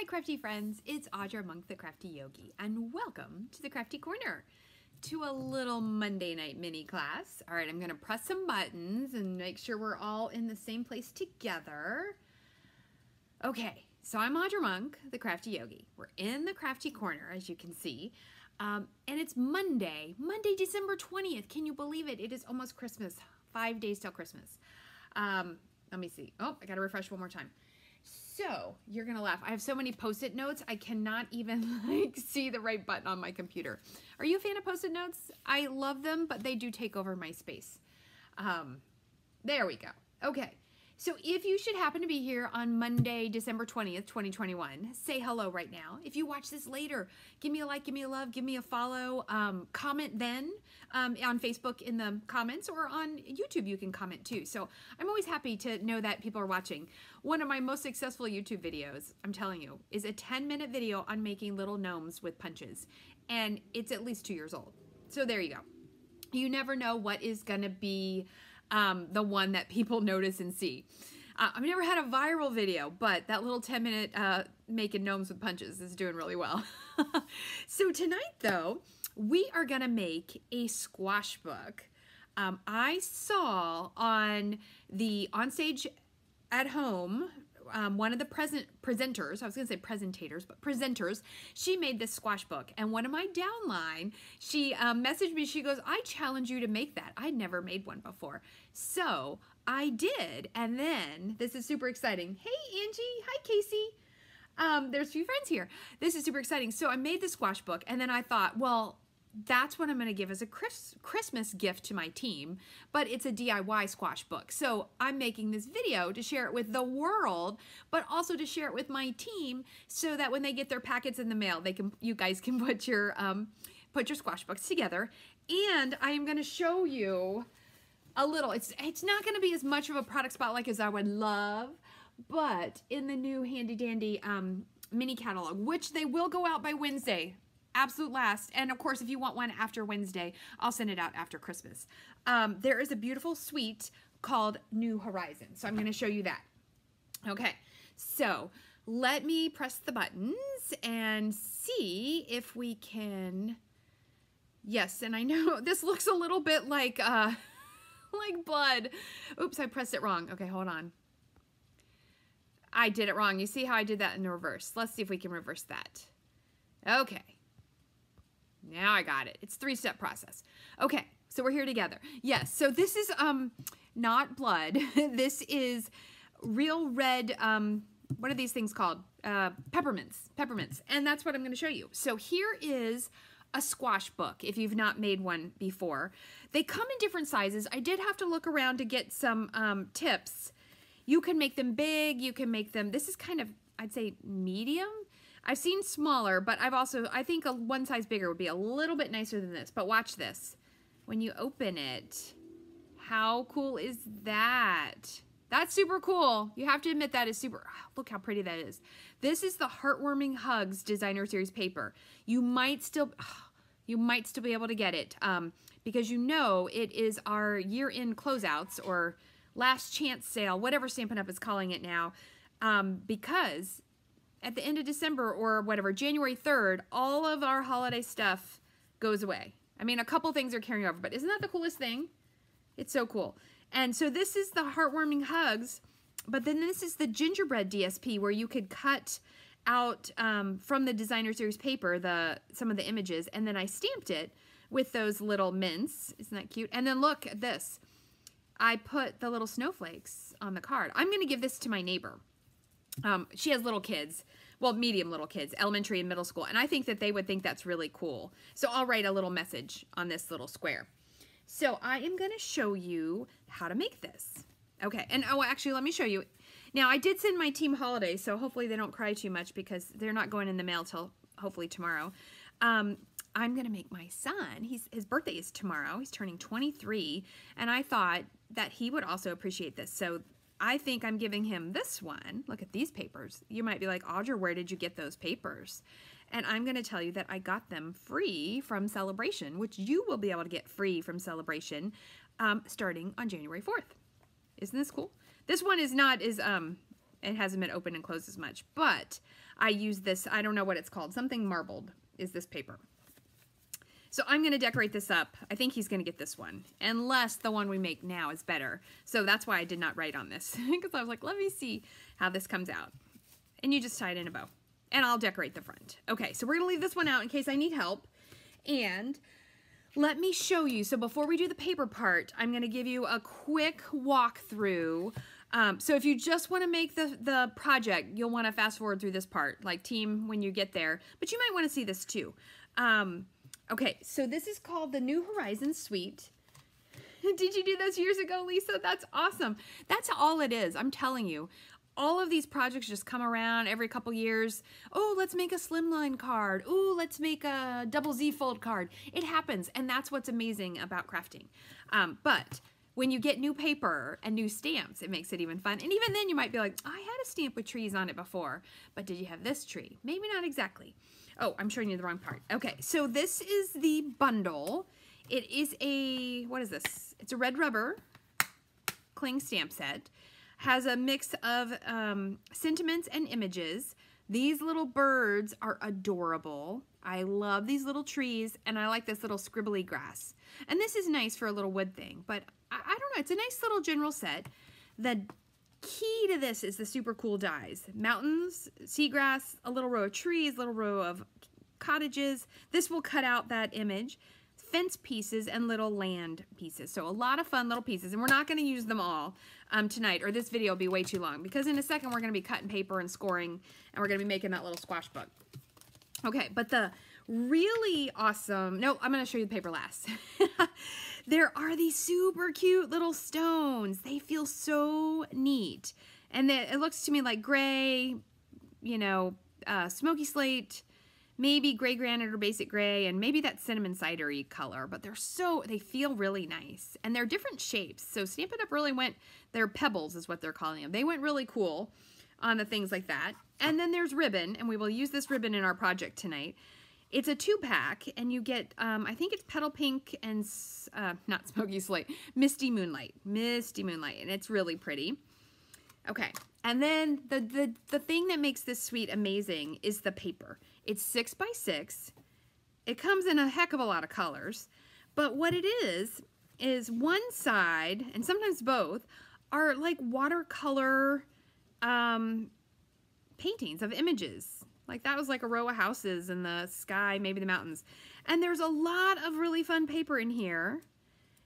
Hi crafty friends, it's Audra Monk the Crafty Yogi and welcome to the Crafty Corner, to a little Monday night mini class. All right, I'm gonna press some buttons and make sure we're all in the same place together. Okay, so I'm Audra Monk the Crafty Yogi. We're in the Crafty Corner, as you can see, and it's Monday, December 20th. Can you believe it? It is almost Christmas, 5 days till Christmas. Let me see. Oh, I gotta refresh one more time. So you're gonna laugh. I have so many Post-it notes, I cannot even see the right button on my computer. Are you a fan of Post-it notes? I love them, but they do take over my space. There we go. Okay. So if you should happen to be here on Monday, December 20th, 2021, say hello right now. If you watch this later, give me a like, give me a love, give me a follow, comment then on Facebook in the comments, or on YouTube you can comment too. So I'm always happy to know that people are watching. One of my most successful YouTube videos, I'm telling you, is a 10-minute video on making little gnomes with punches. And it's at least 2 years old. So there you go. You never know what is gonna be the one that people notice and see. I've never had a viral video, but that little 10-minute making gnomes with punches is doing really well. So tonight, though, we are gonna make a squash book. I saw on the Onstage at Home, one of the presenters, I was gonna say presentators, but presenters, she made this squash book. And one of my downline, she messaged me, she goes, I challenge you to make that. I'd never made one before. So I did, and then, this is super exciting. Hey Angie, hi Casey. There's a few friends here. This is super exciting. So I made the squash book, and then I thought, well, that's what I'm going to give as a Christmas gift to my team, but it's a DIY squash book. So I'm making this video to share it with the world, but also to share it with my team so that when they get their packets in the mail, you guys can put your squash books together. And I am going to show you a little, it's not going to be as much of a product spotlight as I would love, but in the new handy dandy mini catalog, which they will go out by Wednesday. Absolute last. And of course, if you want one after Wednesday, I'll send it out after Christmas. There is a beautiful suite called New Horizons. So I'm going to show you that. Okay, so let me press the buttons and see if we can. Yes, and I know this looks a little bit like like blood. Oops, I pressed it wrong. Okay, hold on. I did it wrong. You see how I did that in reverse? Let's see if we can reverse that. Okay. Now I got it. It's a 3-step process. Okay, so we're here together. Yes, so this is not blood. This is real red, what are these things called? Peppermints. And that's what I'm going to show you. So here is a squash book, if you've not made one before. They come in different sizes. I did have to look around to get some tips. You can make them big, you can make them, this is kind of, I'd say, medium. I've seen smaller, but I think one size bigger would be a little bit nicer than this. But watch this. When you open it, how cool is that? That's super cool. You have to admit that is super, look how pretty that is. This is the Heartwarming Hugs Designer Series paper. You might still be able to get it because you know it is our year-end closeouts or last chance sale, whatever Stampin' Up! Is calling it now, because at the end of December or whatever, January 3rd, all of our holiday stuff goes away. I mean, a couple things are carrying over, but isn't that the coolest thing? It's so cool. And so this is the Heartwarming Hugs, but then this is the gingerbread DSP where you could cut out from the Designer Series paper some of the images, and then I stamped it with those little mints. Isn't that cute? And then look at this. I put the little snowflakes on the card. I'm going to give this to my neighbor. She has little kids, well, medium little kids, elementary and middle school, and I think that they would think that's really cool. So I'll write a little message on this little square. So I am going to show you how to make this. Okay, and oh, actually, let me show you. Now, I did send my team holiday, so hopefully they don't cry too much because they're not going in the mail till hopefully tomorrow. I'm going to make my son, his birthday is tomorrow, he's turning 23, and I thought that he would also appreciate this. So I think I'm giving him this one. Look at these papers. You might be like, Audra, where did you get those papers? And I'm going to tell you that I got them free from Celebration, which you will be able to get free from Celebration starting on January 4th. Isn't this cool? This one is not as It hasn't been opened and closed as much, but I use this, I don't know what it's called, something marbled is this paper. So I'm going to decorate this up. I think he's going to get this one, unless the one we make now is better. So that's why I did not write on this, because I was like, let me see how this comes out. And you just tie it in a bow, and I'll decorate the front. Okay, so we're going to leave this one out in case I need help. And let me show you. So before we do the paper part, I'm going to give you a quick walkthrough. So if you just want to make the project, you'll want to fast forward through this part, like team when you get there. But you might want to see this too. Okay, so this is called the New Horizons Suite. Did you do those years ago, Lisa? That's awesome. That's all it is. I'm telling you. All of these projects just come around every couple years. Oh, let's make a slimline card. Oh, let's make a double Z fold card. It happens, and that's what's amazing about crafting. But when you get new paper and new stamps, it makes it even fun. And even then, you might be like, I had a stamp with trees on it before, but did you have this tree? Maybe not exactly. Oh, I'm showing you the wrong part. Okay, so this is the bundle. It is a, what is this? It's a red rubber cling stamp set. Has a mix of sentiments and images. These little birds are adorable. I love these little trees, and I like this little scribbly grass. And this is nice for a little wood thing, but I don't know. It's a nice little general set. The key to this is the super cool dies. Mountains, seagrass, a little row of trees, a little row of cottages. This will cut out that image. Fence pieces and little land pieces. So a lot of fun little pieces, and we're not going to use them all tonight, or this video will be way too long, because in a second we're going to be cutting paper and scoring, and we're going to be making that little squash book. Okay, but the really awesome, no, I'm going to show you the paper last. There are these super cute little stones. They feel so neat, and it looks to me like gray, you know, smoky slate, maybe gray granite or basic gray, and maybe that cinnamon cidery color, but they feel really nice, and they're different shapes. So Stampin' Up! Really went, they're pebbles is what they're calling them. They went really cool on the things like that. And then there's ribbon, and we will use this ribbon in our project tonight. It's a 2-pack, and you get, I think it's Petal Pink and, not Smoky Slate, Misty Moonlight, and it's really pretty. Okay, and then the thing that makes this suite amazing is the paper. It's 6 by 6. It comes in a heck of a lot of colors, but what it is one side, and sometimes both, are like watercolor paintings of images. Like that was like a row of houses in the sky, maybe the mountains. And there's a lot of really fun paper in here.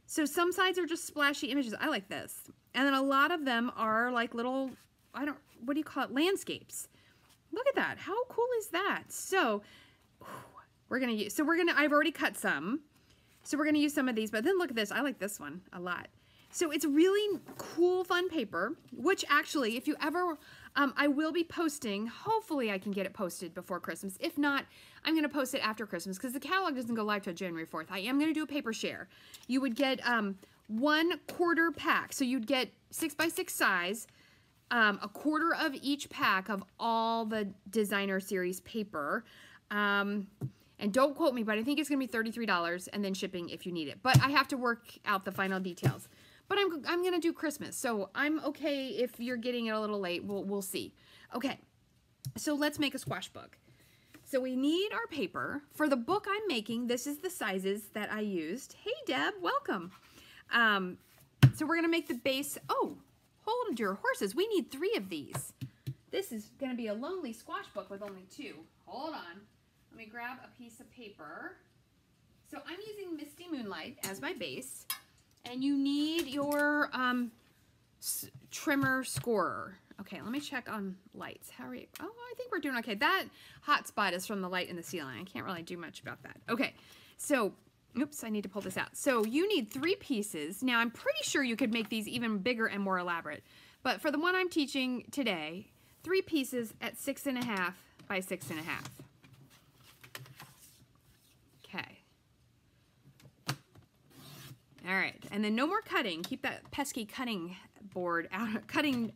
So some sides are just splashy images. I like this. And then a lot of them are like little, what do you call it? Landscapes. Look at that. How cool is that? So I've already cut some. So we're going to use some of these, but then look at this. I like this one a lot. So it's really cool, fun paper, which actually, if you ever, I will be posting, hopefully I can get it posted before Christmas. If not, I'm going to post it after Christmas because the catalog doesn't go live till January 4th. I am going to do a paper share. You would get 1/4 pack. So you'd get 6 by 6 size, a quarter of each pack of all the designer series paper. And don't quote me, but I think it's going to be $33 and then shipping if you need it. But I have to work out the final details. But I'm going to do Christmas, so I'm okay if you're getting it a little late. We'll see. Okay, so let's make a squash book. So we need our paper. For the book I'm making, this is the sizes that I used. Hey, Deb, welcome. So we're going to make the base. Oh, hold your horses. We need 3 of these. This is going to be a lonely squash book with only 2. Hold on. Let me grab a piece of paper. So I'm using Misty Moonlight as my base. And you need your trimmer scorer. Okay, let me check on lights. How are you? Oh, I think we're doing okay. That hot spot is from the light in the ceiling. I can't really do much about that. Okay, so, oops, I need to pull this out. So you need 3 pieces. Now, I'm pretty sure you could make these even bigger and more elaborate. But for the one I'm teaching today, 3 pieces at 6.5 by 6.5. Okay. All right, and then no more cutting. Keep that pesky cutting board out, cutting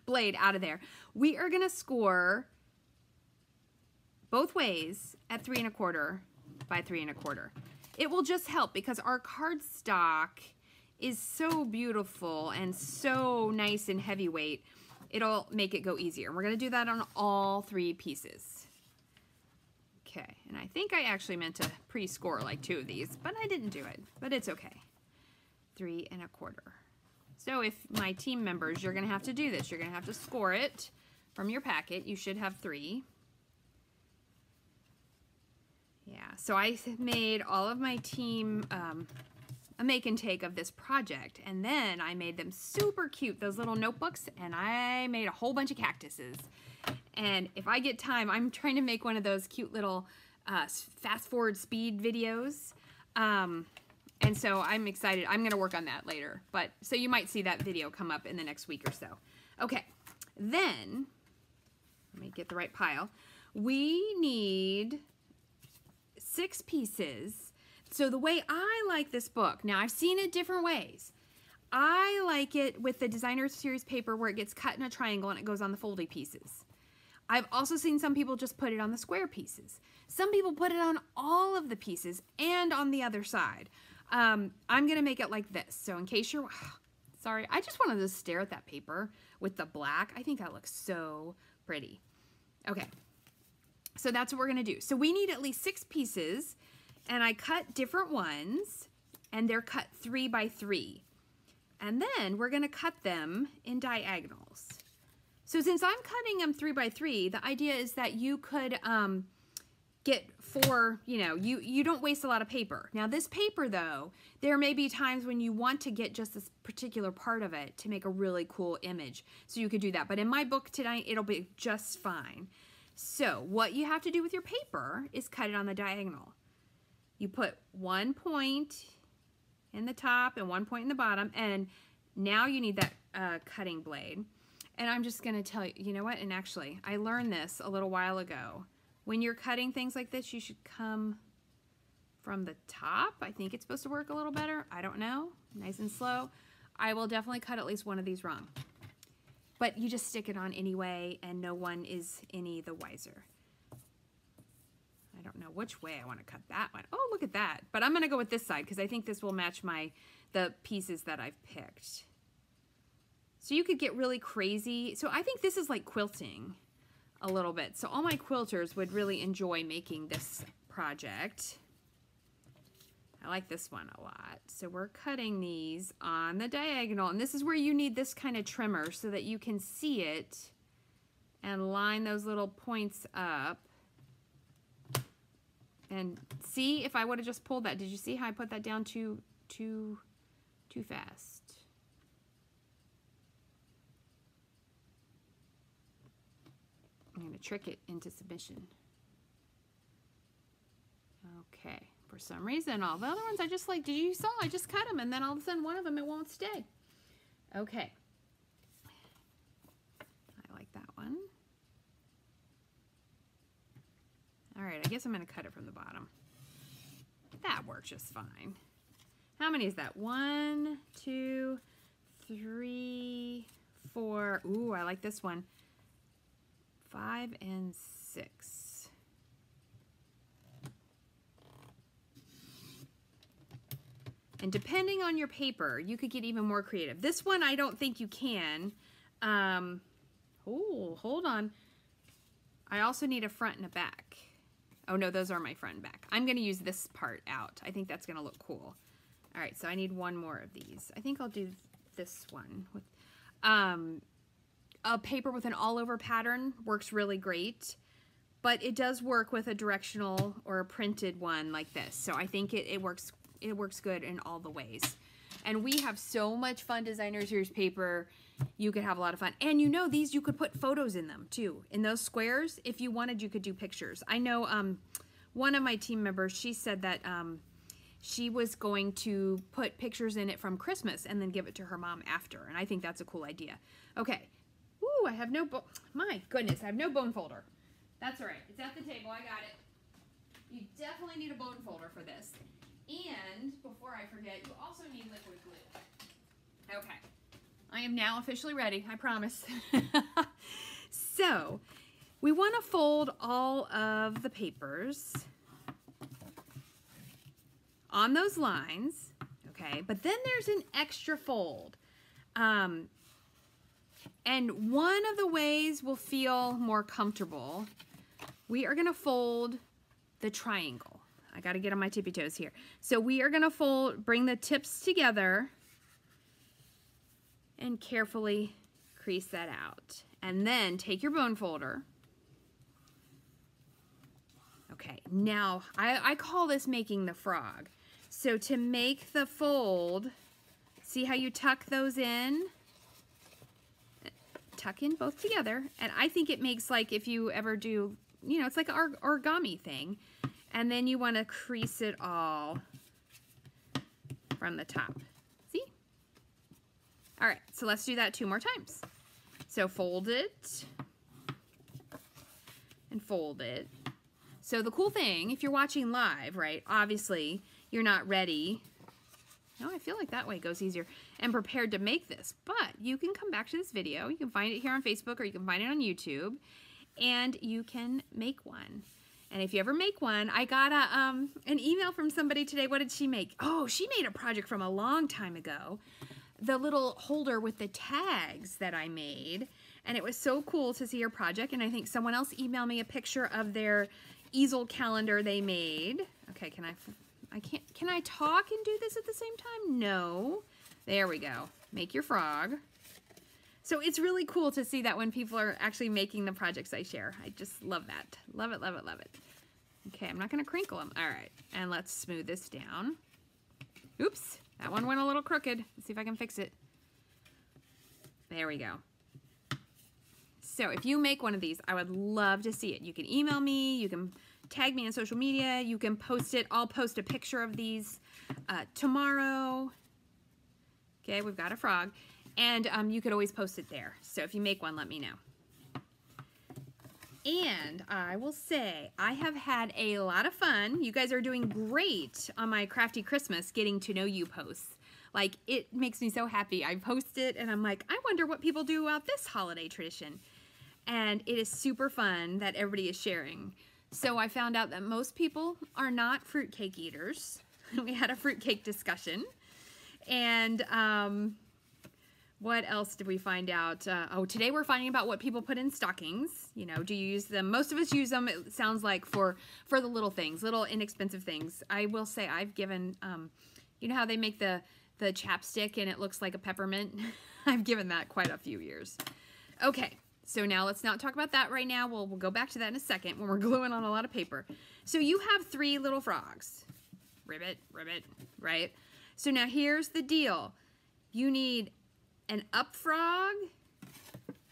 blade out of there. We are gonna score both ways at 3.25 by 3.25. It will just help because our cardstock is so beautiful and so nice and heavyweight. it'll make it go easier. We're going to do that on all 3 pieces. Okay, and I think I actually meant to pre-score like 2 of these, but I didn't do it, but it's okay. 3 1/4. So if my team members, you're going to have to do this. You're going to have to score it from your packet. You should have 3. Yeah, so I made all of my team a make and take of this project, and then I made them super cute, those little notebooks, and I made a whole bunch of cactuses. And if I get time, I'm trying to make one of those cute little fast forward speed videos. And so I'm excited. I'm going to work on that later. But so you might see that video come up in the next week or so. Okay, then let me get the right pile. We need 6 pieces. So the way I like this book, now I've seen it different ways. I like it with the Designer Series paper where it gets cut in a triangle and it goes on the foldy pieces. I've also seen some people just put it on the square pieces. Some people put it on all of the pieces and on the other side. I'm going to make it like this. So in case you're, sorry, I just wanted to stare at that paper with the black. I think that looks so pretty. Okay, so that's what we're going to do. So we need at least 6 pieces, and I cut different ones, and they're cut 3 by 3. And then we're going to cut them in diagonals. So since I'm cutting them 3 by 3, the idea is that you could get 4, you know, you don't waste a lot of paper. Now this paper though, there may be times when you want to get just this particular part of it to make a really cool image. So you could do that. But in my book tonight, it'll be just fine. So what you have to do with your paper is cut it on the diagonal. You put 1 point in the top and 1 point in the bottom, and now you need that cutting blade. And I'm just going to tell you, you know what? And actually, I learned this a little while ago. When you're cutting things like this, you should come from the top. I think it's supposed to work a little better. I don't know. Nice and slow. I will definitely cut at least one of these wrong. But you just stick it on anyway, and no one is any the wiser. I don't know which way I want to cut that one. Oh, look at that. But I'm going to go with this side because I think this will match the pieces that I've picked. So you could get really crazy. So I think this is like quilting a little bit. So all my quilters would really enjoy making this project. I like this one a lot. So we're cutting these on the diagonal, and this is where you need this kind of trimmer so that you can see it and line those little points up. And see, if I would have just pulled that, did you see how I put that down too fast? I'm going to trick it into submission. Okay. For some reason, all the other ones I just like, you saw, I just cut them, and then all of a sudden one of them, it won't stay. Okay. I like that one. All right, I guess I'm going to cut it from the bottom. That works just fine. How many is that? 1, 2, 3, 4. Ooh, I like this one. 5 and 6. And depending on your paper, you could get even more creative. This one, I don't think you can. Oh, hold on. I also need a front and a back. Oh no, those are my front and back. I'm gonna use this part out. I think that's gonna look cool. All right, so I need one more of these. I think I'll do this one. With a paper with an all-over pattern works really great, but it does work with a directional or a printed one like this. So I think it works good in all the ways. And we have so much fun Designer Series paper. You could have a lot of fun. And you know, these, you could put photos in them too. In those squares, if you wanted, you could do pictures. I know one of my team members, she said that she was going to put pictures in it from Christmas and then give it to her mom after. And I think that's a cool idea. Okay. Ooh, I have no my goodness, I have no bone folder. That's all right. It's at the table. I got it. You definitely need a bone folder for this. And before I forget, you also need liquid glue. Okay. I am now officially ready, I promise. So, we want to fold all of the papers on those lines, okay? But then there's an extra fold. And one of the ways we'll feel more comfortable, we are gonna fold the triangle. I gotta get on my tippy toes here. So we are gonna bring the tips together and carefully crease that out. And then take your bone folder. Okay, now I call this making the frog. So to make the fold, see how you tuck those in? Tuck in both together. And I think it makes, like, if you ever do, you know, it's like an origami thing. And then you want to crease it all from the top. See? All right, so let's do that 2 more times. So fold it and fold it. So the cool thing, if you're watching live, right, obviously you're not ready. No, I feel like that way goes easier and prepared to make this, but you can come back to this video. You can find it here on Facebook or you can find it on YouTube and you can make one. And if you ever make one, I got an email from somebody today. What did she make? Oh, she made a project from a long time ago. The little holder with the tags that I made. And it was so cool to see her project. And I think someone else emailed me a picture of their easel calendar they made. Okay, can I talk and do this at the same time? No. There we go. Make your frog. So it's really cool to see that when people are actually making the projects I share. I just love that. Love it, love it, love it. Okay, I'm not going to crinkle them. All right, and let's smooth this down. Oops, that one went a little crooked. Let's see if I can fix it. There we go. So if you make one of these, I would love to see it. You can email me, you can tag me on social media, you can post it. I'll post a picture of these tomorrow. Okay, we've got a frog. And you could always post it there. So if you make one, let me know. And I will say, I have had a lot of fun. You guys are doing great on my Crafty Christmas Getting to Know You posts. Like, it makes me so happy. I post it and I'm like, I wonder what people do about this holiday tradition. And it is super fun that everybody is sharing. So I found out that most people are not fruitcake eaters. We had a fruitcake discussion. And what else did we find out? Oh, today we're finding about what people put in stockings. You know, do you use them? Most of us use them, it sounds like, for the little things, little inexpensive things. I will say I've given, you know how they make the chapstick and it looks like a peppermint? I've given that quite a few years. Okay, so now let's not talk about that right now. We'll go back to that in a second when we're gluing on a lot of paper. So you have 3 little frogs. Ribbit, ribbit, right? So now here's the deal. You need an up frog,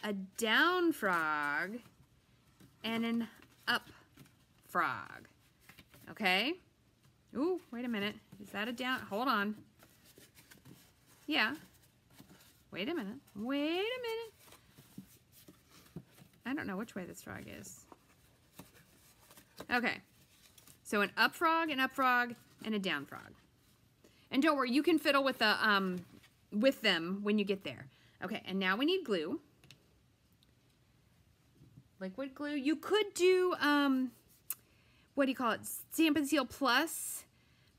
a down frog, and an up frog. Okay? Ooh, wait a minute. Is that a down? Hold on. Yeah. Wait a minute. Wait a minute. I don't know which way this frog is. Okay. So an up frog, and a down frog. And don't worry, you can fiddle with the with them when you get there. Okay, and now we need glue. Liquid glue. You could do, what do you call it? Stampin' Seal Plus,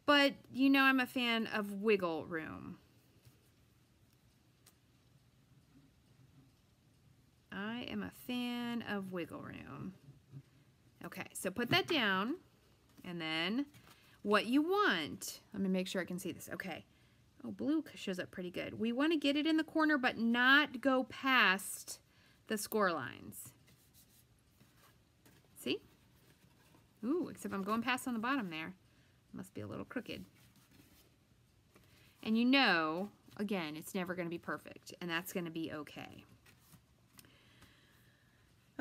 but you know I'm a fan of wiggle room. I am a fan of wiggle room. Okay, so put that down, and then what you want, let me make sure I can see this. Okay. Oh, blue shows up pretty good. We want to get it in the corner, but not go past the score lines. See? Ooh, except I'm going past on the bottom there. Must be a little crooked. And you know, again, it's never going to be perfect, and that's going to be okay.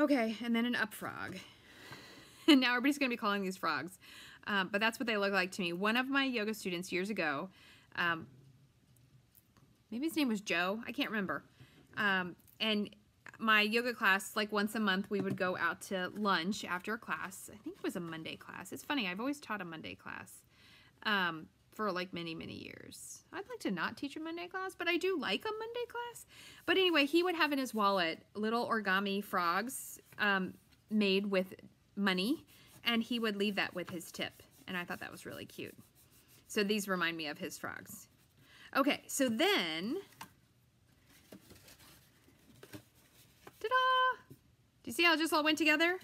Okay, and then an up frog. And now everybody's going to be calling these frogs. But that's what they look like to me. One of my yoga students years ago, maybe his name was Joe, I can't remember. And my yoga class, like once a month, we would go out to lunch after a class. I think it was a Monday class. It's funny, I've always taught a Monday class for like many, many years. I'd like to not teach a Monday class, but I do like a Monday class. But anyway, he would have in his wallet little origami frogs made with money, and he would leave that with his tip. And I thought that was really cute. So these remind me of his frogs. Okay, so then Ta-da! Do you see how it just all went together?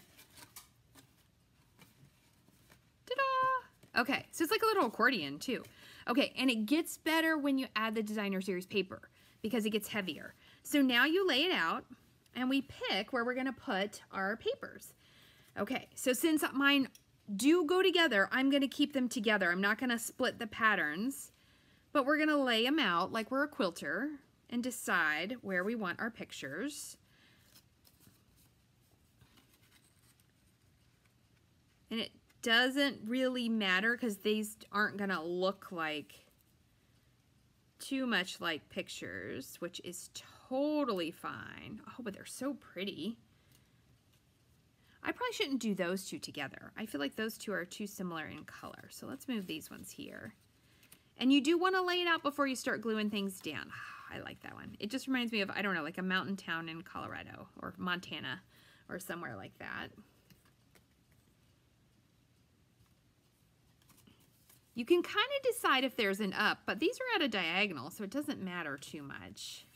Ta-da! Okay, so it's like a little accordion too. Okay, and it gets better when you add the designer series paper because it gets heavier. So now you lay it out and we pick where we're gonna put our papers. Okay, so since mine do go together, I'm gonna keep them together. I'm not gonna split the patterns, but we're gonna lay them out like we're a quilter and decide where we want our pictures. And it doesn't really matter because these aren't gonna look like too much like pictures, which is totally fine. Oh, but they're so pretty. I probably shouldn't do those two together. I feel like those two are too similar in color. So let's move these ones here. And you do want to lay it out before you start gluing things down. I like that one. It just reminds me of, I don't know, like a mountain town in Colorado or Montana or somewhere like that. You can kind of decide if there's an up, but these are at a diagonal, so it doesn't matter too much.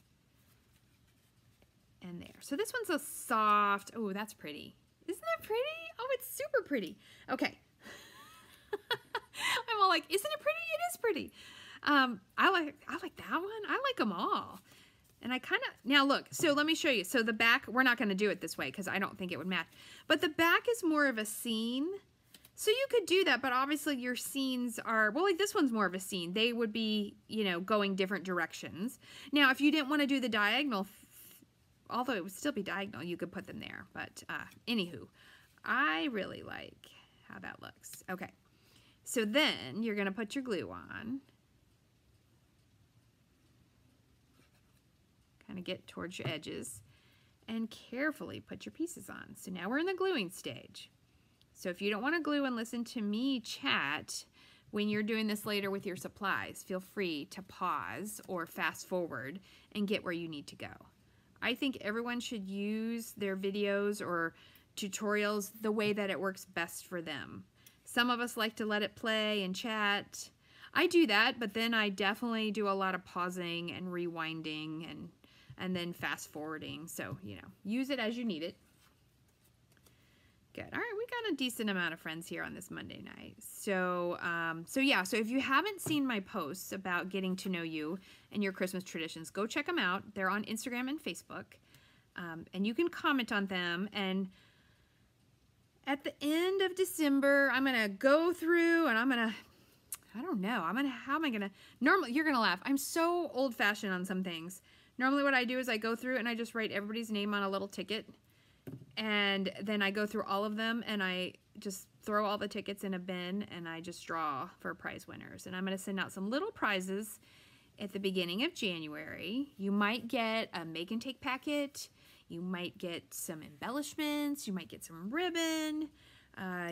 And there. So this one's a soft, oh, that's pretty. Isn't that pretty? Oh, it's super pretty. Okay. I'm all like, isn't it pretty? It is pretty. I like that one. I like them all. And I kind of, now look, so let me show you. So the back, we're not going to do it this way because I don't think it would match. But the back is more of a scene. So you could do that, but obviously your scenes are, well, like this one's more of a scene. They would be, you know, going different directions. Now, if you didn't want to do the diagonal, although it would still be diagonal, you could put them there. But anywho, I really like how that looks. Okay, so then you're going to put your glue on. Kind of get towards your edges and carefully put your pieces on. So now we're in the gluing stage. So if you don't want to glue and listen to me chat when you're doing this later with your supplies, feel free to pause or fast forward and get where you need to go. I think everyone should use their videos or tutorials the way that it works best for them. Some of us like to let it play and chat. I do that, but then I definitely do a lot of pausing and rewinding and then fast forwarding. So, you know, use it as you need it. Good. All right, we got a decent amount of friends here on this Monday night. So, yeah, so if you haven't seen my posts about getting to know you and your Christmas traditions, go check them out. They're on Instagram and Facebook, and you can comment on them. And at the end of December, I'm going to go through and I'm going to, I don't know, how am I going to, normally, you're going to laugh. I'm so old-fashioned on some things. Normally what I do is I go through and I just write everybody's name on a little ticket. And then I go through all of them and I just throw all the tickets in a bin and I just draw for prize winners. And I'm going to send out some little prizes at the beginning of January. You might get a make and take packet. You might get some embellishments. You might get some ribbon.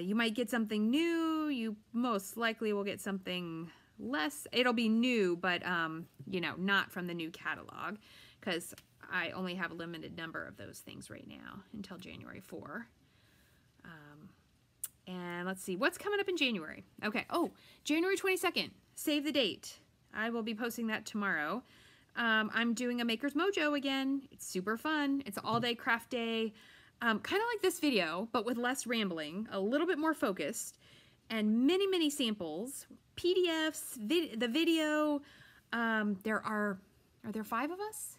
You might get something new. You most likely will get something less. It'll be new, but you know, not from the new catalog because I only have a limited number of those things right now until January 4. And let's see, what's coming up in January? Okay, oh, January 22nd, save the date. I will be posting that tomorrow. I'm doing a Maker's Mojo again. It's super fun. It's an all-day craft day, kind of like this video, but with less rambling, a little bit more focused, and many, many samples, PDFs, the video. Are there 5 of us?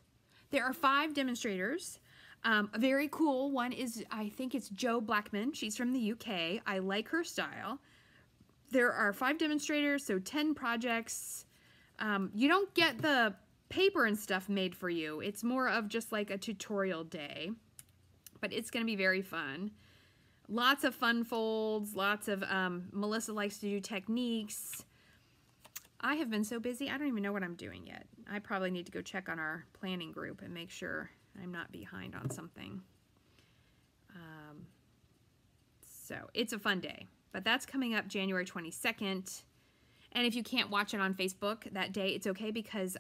There are 5 demonstrators. A very cool one is, I think it's Jo Blackman. She's from the UK. I like her style. There are 5 demonstrators, so 10 projects. You don't get the paper and stuff made for you. It's more of just like a tutorial day, but it's going to be very fun. Lots of fun folds, lots of, Melissa likes to do techniques. I have been so busy, I don't even know what I'm doing yet. I probably need to go check on our planning group and make sure I'm not behind on something. So it's a fun day, but that's coming up January 22nd. And if you can't watch it on Facebook that day, it's okay because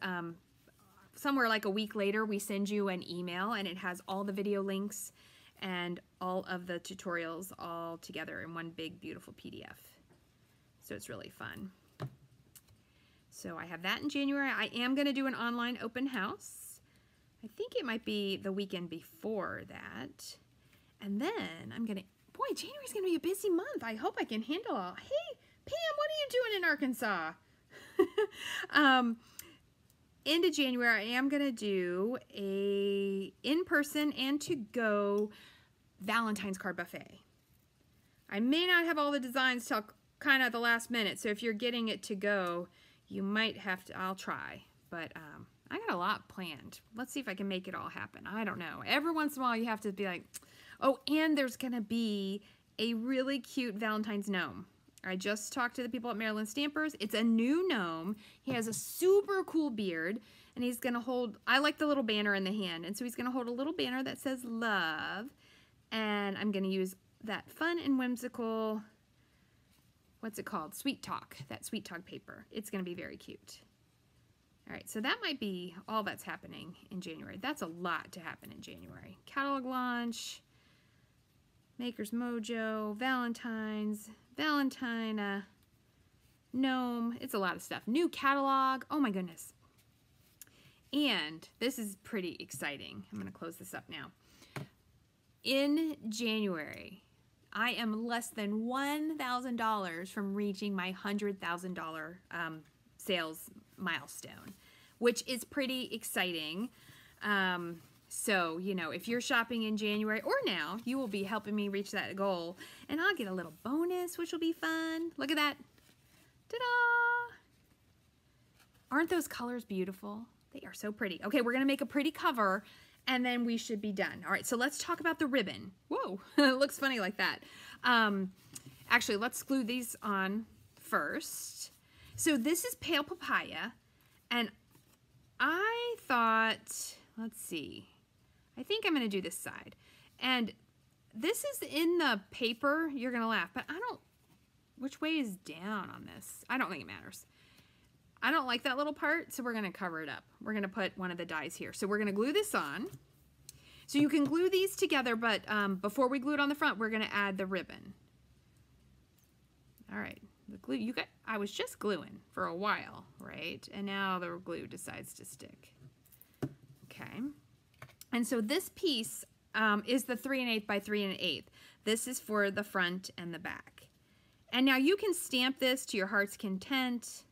somewhere like a week later, we send you an email and it has all the video links and all of the tutorials all together in one big, beautiful PDF. So it's really fun. So I have that in January. I am going to do an online open house. I think it might be the weekend before that. And then I'm gonna, boy, January's gonna be a busy month. I hope I can handle all. Hey, Pam, what are you doing in Arkansas? End of January, I am gonna do a in-person and to-go Valentine's card buffet. I may not have all the designs till kind of the last minute, so if you're getting it to go, you might have to, I'll try, but I got a lot planned. Let's see if I can make it all happen. I don't know. Every once in a while you have to be like, oh, and there's gonna be a really cute Valentine's gnome. I just talked to the people at Maryland Stampers. It's a new gnome. He has a super cool beard, and he's gonna hold, I like the little banner in the hand, and so he's gonna hold a little banner that says love, and I'm gonna use that fun and whimsical, what's it called? Sweet Talk, that Sweet Talk paper. It's gonna be very cute. All right, so that might be all that's happening in January. That's a lot to happen in January. Catalog launch, Maker's Mojo, Valentine's, Valentine, gnome. It's a lot of stuff. New catalog. Oh my goodness. And this is pretty exciting. I'm going to close this up now. In January, I am less than $1,000 from reaching my $100,000 sales milestone, which is pretty exciting. So, you know, if you're shopping in January or now, you will be helping me reach that goal. And I'll get a little bonus, which will be fun. Look at that. Ta-da! Aren't those colors beautiful? They are so pretty. Okay, we're going to make a pretty cover, and then we should be done. All right, so let's talk about the ribbon. Whoa, it looks funny like that. Actually, let's glue these on first. So this is Pale Papaya, and I thought, let's see, I think I'm going to do this side. And this is in the paper. You're going to laugh, but I don't, which way is down on this? I don't think it matters. I don't like that little part, so we're going to cover it up. We're going to put one of the dies here. So we're going to glue this on. So you can glue these together, but before we glue it on the front, we're going to add the ribbon. All right, the glue, you got, I was just gluing for a while, right? And now the glue decides to stick. Okay. And so this piece is the 3 1/8 by 3 1/8. This is for the front and the back. And now you can stamp this to your heart's content.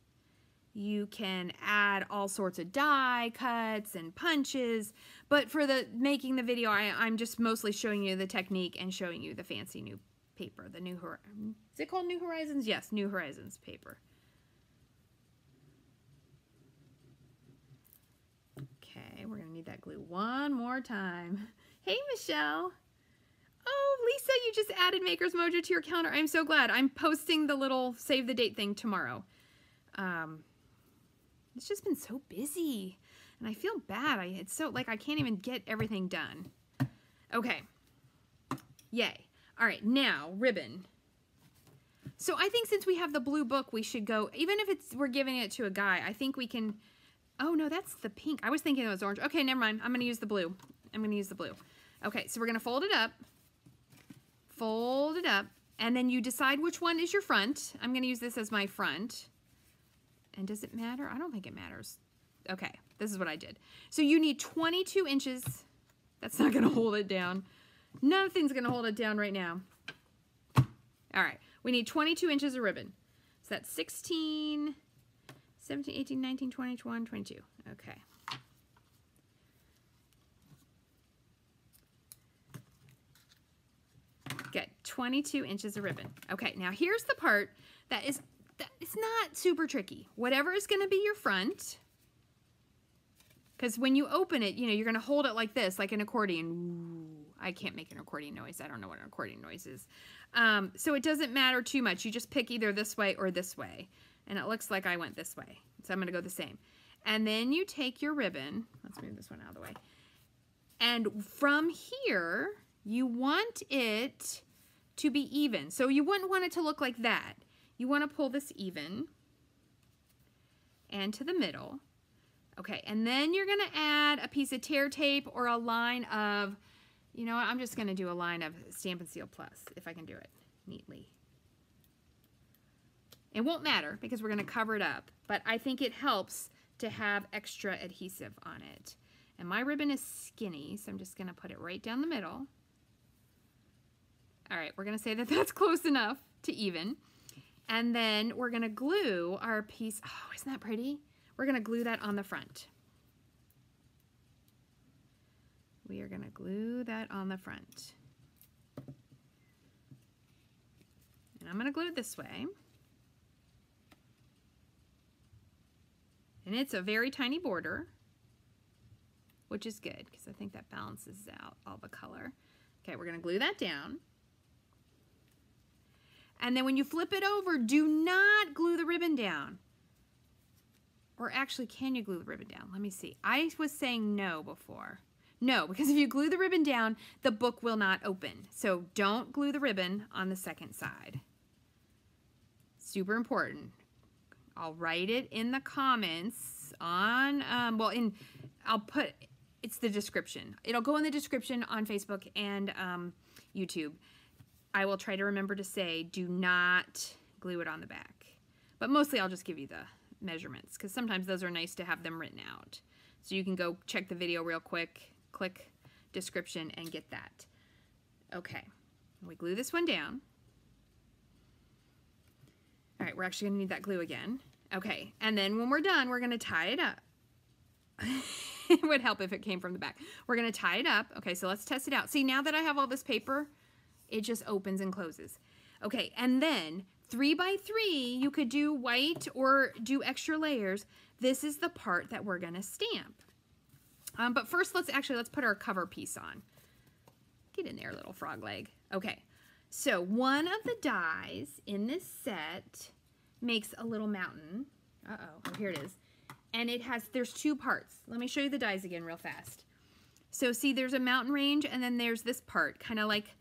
You can add all sorts of die cuts and punches, but for the making the video, I'm just mostly showing you the technique and showing you the fancy new paper, the New Horizons. Is it called New Horizons? Yes, New Horizons paper. Okay, we're gonna need that glue one more time. Hey, Michelle. Oh, Lisa, you just added Maker's Mojo to your calendar. I'm so glad. I'm posting the little save the date thing tomorrow. It's just been so busy, and I feel bad. It's so, like, I can't even get everything done. Okay. Yay. All right, now, ribbon. So I think since we have the blue book, we should go, even if we're giving it to a guy, I think we can, oh, no, that's the pink. I was thinking it was orange. Okay, never mind. I'm going to use the blue. I'm going to use the blue. Okay, so we're going to fold it up, and then you decide which one is your front. I'm going to use this as my front. And does it matter? I don't think it matters. Okay, this is what I did. So you need 22 inches. That's not going to hold it down. Nothing's going to hold it down right now. All right, we need 22 inches of ribbon. So that's 16, 17, 18, 19, 20, 21, 22. Okay. Good, 22 inches of ribbon. Okay, now here's the part that is, it's not super tricky. Whatever is going to be your front, because when you open it, you know, you're going to hold it like this, like an accordion. Ooh, I can't make an accordion noise. I don't know what an accordion noise is. So it doesn't matter too much. You just pick either this way or this way. And it looks like I went this way. So I'm going to go the same. And then you take your ribbon. Let's move this one out of the way. And from here, you want it to be even. So you wouldn't want it to look like that. You want to pull this even and to the middle. Okay, and then you're going to add a piece of tear tape or a line of, you know what, I'm just going to do a line of Stampin' Seal Plus, if I can do it neatly. It won't matter because we're going to cover it up, but I think it helps to have extra adhesive on it. And my ribbon is skinny, so I'm just going to put it right down the middle. All right, we're going to say that that's close enough to even. And then we're going to glue our piece. Oh, isn't that pretty? We're going to glue that on the front. We are going to glue that on the front. And I'm going to glue it this way. And it's a very tiny border, which is good because I think that balances out all the color. Okay, we're going to glue that down. And then when you flip it over, do not glue the ribbon down. Or actually, can you glue the ribbon down? Let me see. I was saying no before. No, because if you glue the ribbon down, the book will not open. So don't glue the ribbon on the second side. Super important. I'll write it in the comments on, I'll put, it's the description. It'll go in the description on Facebook and YouTube. I will try to remember to say, do not glue it on the back. But mostly I'll just give you the measurements because sometimes those are nice to have them written out. So you can go check the video real quick, click description and get that. Okay, we glue this one down. All right, we're actually gonna need that glue again. Okay, and then when we're done, we're gonna tie it up. It would help if it came from the back. We're gonna tie it up. Okay, so let's test it out. See, now that I have all this paper, it just opens and closes. Okay, and then 3 by 3, you could do white or do extra layers. This is the part that we're gonna stamp. But first, let's put our cover piece on. Get in there, little frog leg. Okay, so one of the dies in this set makes a little mountain. Oh, here it is. And there's 2 parts. Let me show you the dies again real fast. So see, there's a mountain range, and then there's this part, kind of like,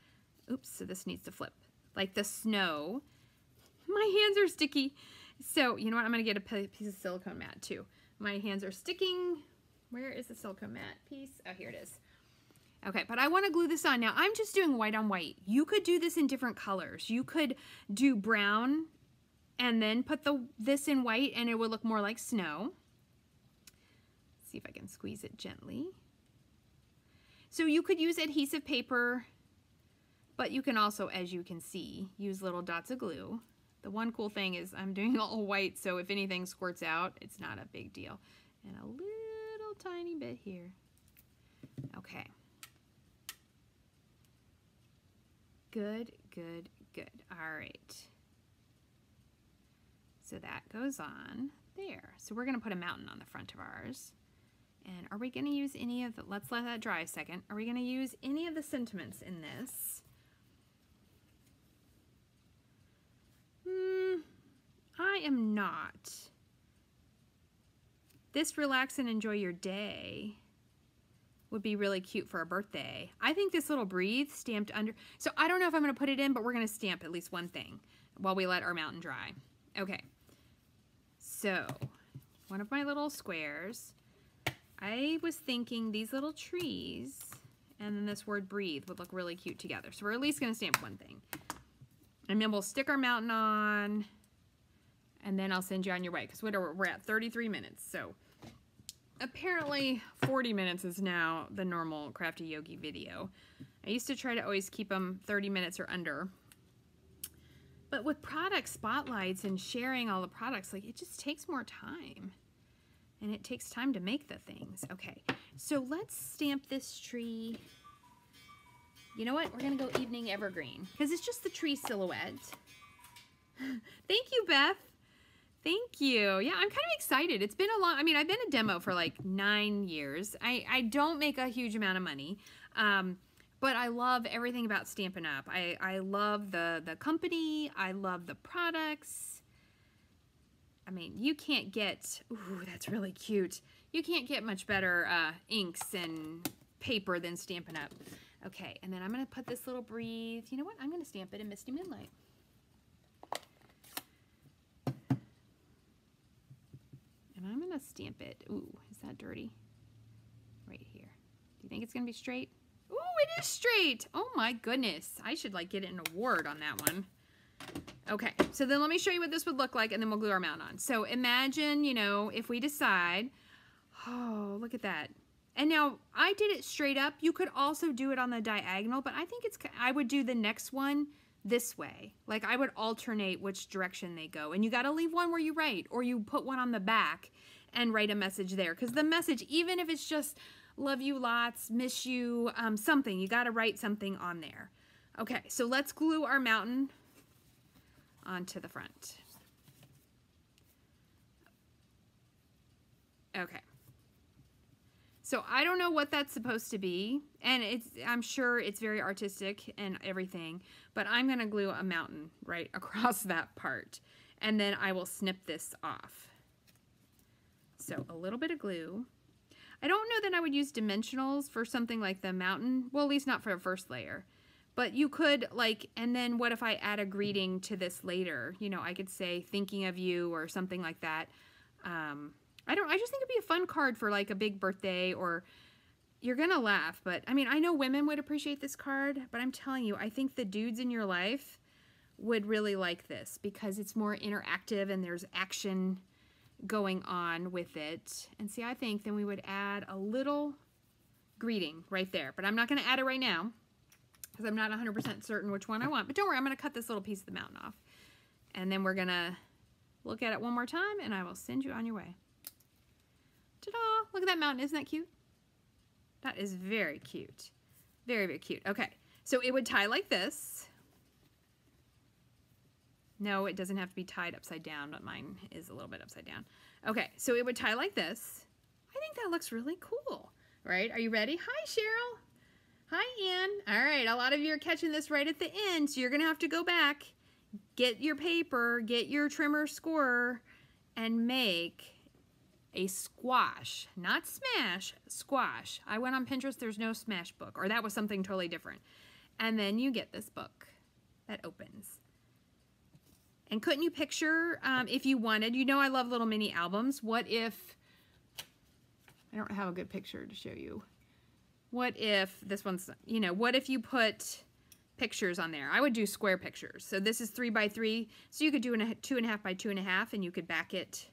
oops, so this needs to flip, like the snow. My hands are sticky. So, you know what, I'm gonna get a piece of silicone mat too. My hands are sticking. Where is the silicone mat piece? Oh, here it is. Okay, but I wanna glue this on. Now, I'm just doing white on white. You could do this in different colors. You could do brown and then put this in white and it would look more like snow. Let's see if I can squeeze it gently. So you could use adhesive paper, but you can also, as you can see, use little dots of glue. The one cool thing is I'm doing all white, so if anything squirts out, it's not a big deal. And a little tiny bit here. Okay. Good, good, good. All right. So that goes on there. So we're going to put a mountain on the front of ours. And are we going to use any of the, let's let that dry a second. Are we going to use any of the sentiments in this? I am not. This relax and enjoy your day would be really cute for a birthday. I think this little breathe stamped under, so I don't know if I'm going to put it in, but we're going to stamp at least one thing while we let our mountain dry. Okay, so one of my little squares, I was thinking these little trees and then this word breathe would look really cute together. So we're at least going to stamp one thing. And then we'll stick our mountain on and then I'll send you on your way because we're at 33 minutes. So apparently 40 minutes is now the normal Crafty Yogi video. I used to try to always keep them 30 minutes or under. But with product spotlights and sharing all the products, like it just takes more time. And it takes time to make the things. Okay, so let's stamp this tree. You know what? We're gonna go evening evergreen because it's just the tree silhouette. Thank you, Beth. Thank you. Yeah, I'm kind of excited. It's been a long, I mean, I've been a demo for like 9 years. I don't make a huge amount of money, but I love everything about Stampin' Up. I love the company. I love the products. I mean, you can't get, ooh, that's really cute. You can't get much better inks and paper than Stampin' Up. Okay, and then I'm gonna put this little breathe. You know what? I'm gonna stamp it in Misty Moonlight. And I'm gonna stamp it. Ooh, is that dirty? Right here. Do you think it's gonna be straight? Ooh, it is straight. Oh my goodness. I should like get an award on that one. Okay, so then let me show you what this would look like and then we'll glue our mountain on. So imagine, you know, if we decide, oh, look at that. And now I did it straight up. You could also do it on the diagonal, but I would do the next one this way. Like I would alternate which direction they go. And you got to leave one where you write, or you put one on the back and write a message there. Because the message, even if it's just love you lots, miss you, something, you got to write something on there. Okay, so let's glue our mountain onto the front. Okay. So I don't know what that's supposed to be, and I'm sure it's very artistic and everything, but I'm going to glue a mountain right across that part, and then I will snip this off. So a little bit of glue. I don't know that I would use dimensionals for something like the mountain, well, at least not for a first layer, but you could, like, and then what if I add a greeting to this later? You know, I could say thinking of you or something like that. I just think it'd be a fun card for like a big birthday, or you're gonna laugh, but I mean, I know women would appreciate this card, but I'm telling you, I think the dudes in your life would really like this because it's more interactive and there's action going on with it. And see, I think then we would add a little greeting right there, but I'm not gonna add it right now because I'm not 100% certain which one I want, but don't worry, I'm gonna cut this little piece of the mountain off. And then we're gonna look at it one more time and I will send you on your way. Ta-da! Look at that mountain. Isn't that cute? That is very cute. Very, very cute. Okay, so it would tie like this. No, it doesn't have to be tied upside down, but mine is a little bit upside down. Okay, so it would tie like this. I think that looks really cool, right? Are you ready? Hi, Cheryl. Hi, Ann. All right, a lot of you are catching this right at the end, so you're going to have to go back, get your paper, get your trimmer scorer, and make a squash, not smash, squash. I went on Pinterest, there's no smash book, or that was something totally different. And then you get this book that opens. And couldn't you picture, if you wanted, you know I love little mini albums. What if, I don't have a good picture to show you. What if, this one's, you know, what if you put pictures on there? I would do square pictures. So this is 3 by 3, so you could do a 2.5 by 2.5, and you could back it.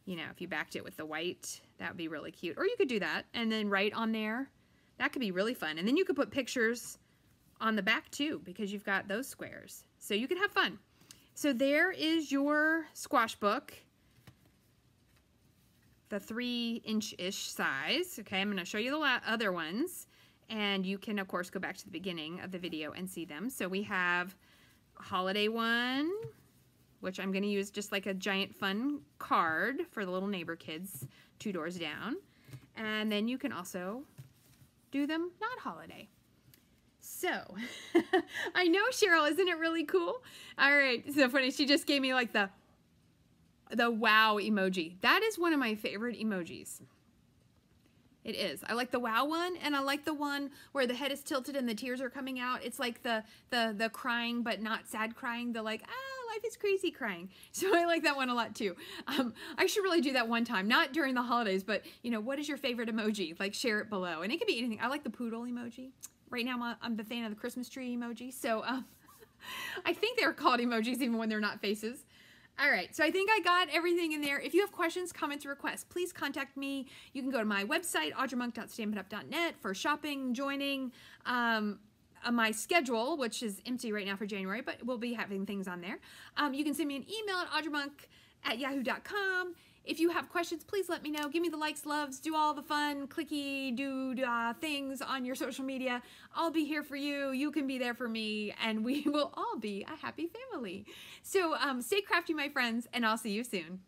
You know, if you backed it with the white, that would be really cute. Or you could do that and then write on there. That could be really fun. And then you could put pictures on the back too, because you've got those squares. So you could have fun. So there is your squash book, the 3-inch-ish size. Okay, I'm going to show you the other ones. And you can, of course, go back to the beginning of the video and see them. So we have a holiday one, which I'm going to use just like a giant fun card for the little neighbor kids 2 doors down. And then you can also do them not holiday. So, I know, Cheryl, isn't it really cool? All right, so funny. She just gave me like the wow emoji. That is one of my favorite emojis. It is. I like the wow one, and I like the one where the head is tilted and the tears are coming out. It's like the crying but not sad crying, the like, life is crazy crying. So I like that one a lot too. I should really do that one time, not during the holidays, but you know, what is your favorite emoji? Like, share it below. And it could be anything. I like the poodle emoji. Right now I'm the fan of the Christmas tree emoji. So I think they're called emojis even when they're not faces. All right, so I think I got everything in there. If you have questions, comments, or requests, please contact me. You can go to my website, audreymonk.stampinup.net, for shopping, joining, my schedule, which is empty right now for January, but we'll be having things on there. You can send me an email at audreymonk@yahoo.com. If you have questions, please let me know. Give me the likes, loves, do all the fun, clicky, things on your social media. I'll be here for you. You can be there for me, and we will all be a happy family. So stay crafty, my friends, and I'll see you soon.